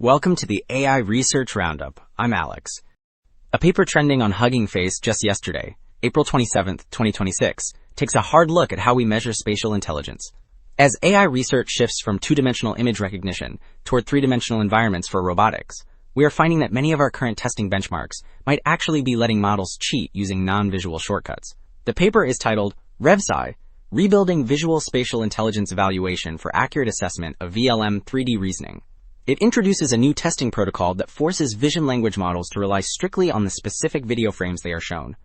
Welcome to the AI Research Roundup. I'm Alex. A paper trending on Hugging Face just yesterday, April 27, 2026, takes a hard look at how we measure spatial intelligence. As AI research shifts from two-dimensional image recognition toward three-dimensional environments for robotics, we are finding that many of our current testing benchmarks might actually be letting models cheat using non-visual shortcuts. The paper is titled ReVSI, Rebuilding Visual Spatial Intelligence Evaluation for Accurate Assessment of VLM 3D Reasoning. It introduces a new testing protocol that forces vision language models to rely strictly on the specific video frames they are shown,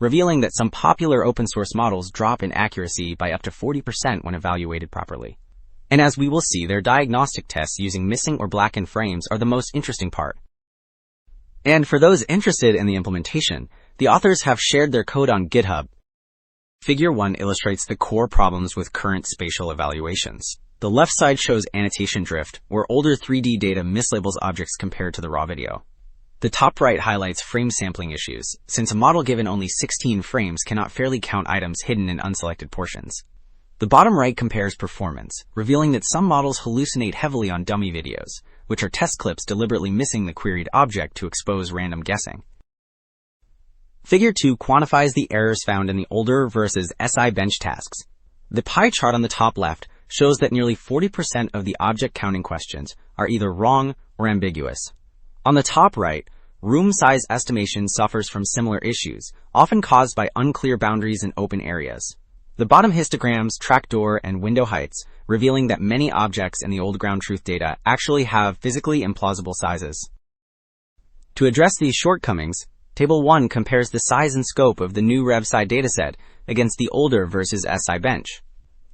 revealing that some popular open-source models drop in accuracy by up to 40% when evaluated properly. And as we will see, their diagnostic tests using missing or blackened frames are the most interesting part. And for those interested in the implementation, the authors have shared their code on GitHub. Figure 1 illustrates the core problems with current spatial evaluations. The left side shows annotation drift, where older 3D data mislabels objects compared to the raw video. The top right highlights frame sampling issues, since a model given only 16 frames cannot fairly count items hidden in unselected portions. The bottom right compares performance, revealing that some models hallucinate heavily on dummy videos, which are test clips deliberately missing the queried object to expose random guessing. Figure 2 quantifies the errors found in the older VSI-Bench tasks. The pie chart on the top left shows that nearly 40% of the object counting questions are either wrong or ambiguous. On the top right, room size estimation suffers from similar issues, often caused by unclear boundaries in open areas. The bottom histograms track door and window heights, revealing that many objects in the old ground truth data actually have physically implausible sizes. To address these shortcomings, Table 1 compares the size and scope of the new ReVSI dataset against the older VSI-Bench.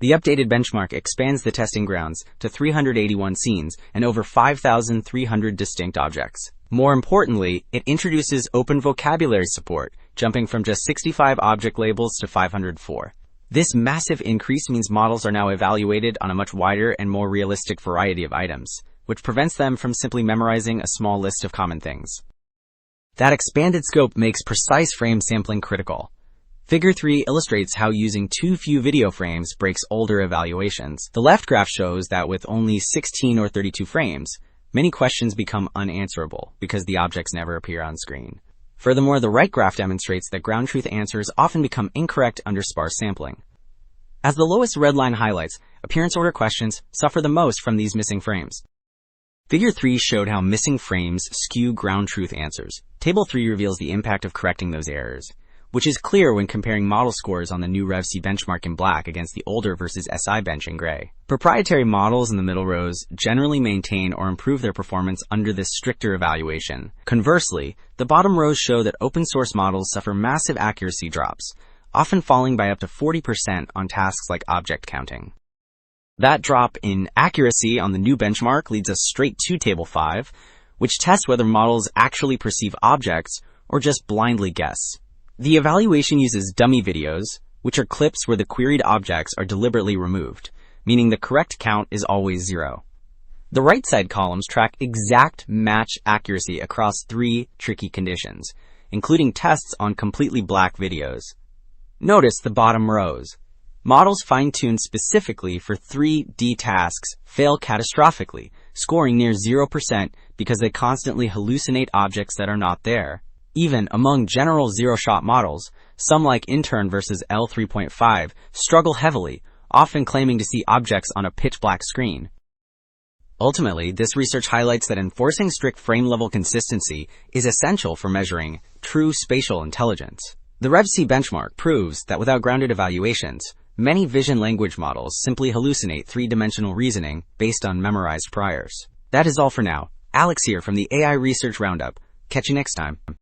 The updated benchmark expands the testing grounds to 381 scenes and over 5,300 distinct objects. More importantly, it introduces open vocabulary support, jumping from just 65 object labels to 504. This massive increase means models are now evaluated on a much wider and more realistic variety of items, which prevents them from simply memorizing a small list of common things. That expanded scope makes precise frame sampling critical. Figure 3 illustrates how using too few video frames breaks older evaluations. The left graph shows that with only 16 or 32 frames, many questions become unanswerable because the objects never appear on screen. Furthermore, the right graph demonstrates that ground truth answers often become incorrect under sparse sampling. As the lowest red line highlights, appearance order questions suffer the most from these missing frames. Figure 3 showed how missing frames skew ground truth answers. Table 3 reveals the impact of correcting those errors, which is clear when comparing model scores on the new ReVSI benchmark in black against the older VSI-Bench in gray. Proprietary models in the middle rows generally maintain or improve their performance under this stricter evaluation. Conversely, the bottom rows show that open-source models suffer massive accuracy drops, often falling by up to 40% on tasks like object counting. That drop in accuracy on the new benchmark leads us straight to Table 5, which tests whether models actually perceive objects or just blindly guess. The evaluation uses dummy videos, which are clips where the queried objects are deliberately removed, meaning the correct count is always 0. The right side columns track exact match accuracy across 3 tricky conditions, including tests on completely black videos. Notice the bottom rows. Models fine-tuned specifically for 3D tasks fail catastrophically, scoring near 0% because they constantly hallucinate objects that are not there. Even among general zero-shot models, some like Intern versus L3.5 struggle heavily, often claiming to see objects on a pitch-black screen. Ultimately, this research highlights that enforcing strict frame-level consistency is essential for measuring true spatial intelligence. The ReVSI benchmark proves that without grounded evaluations, many vision language models simply hallucinate three-dimensional reasoning based on memorized priors. That is all for now. Alex here from the AI Research Roundup. Catch you next time.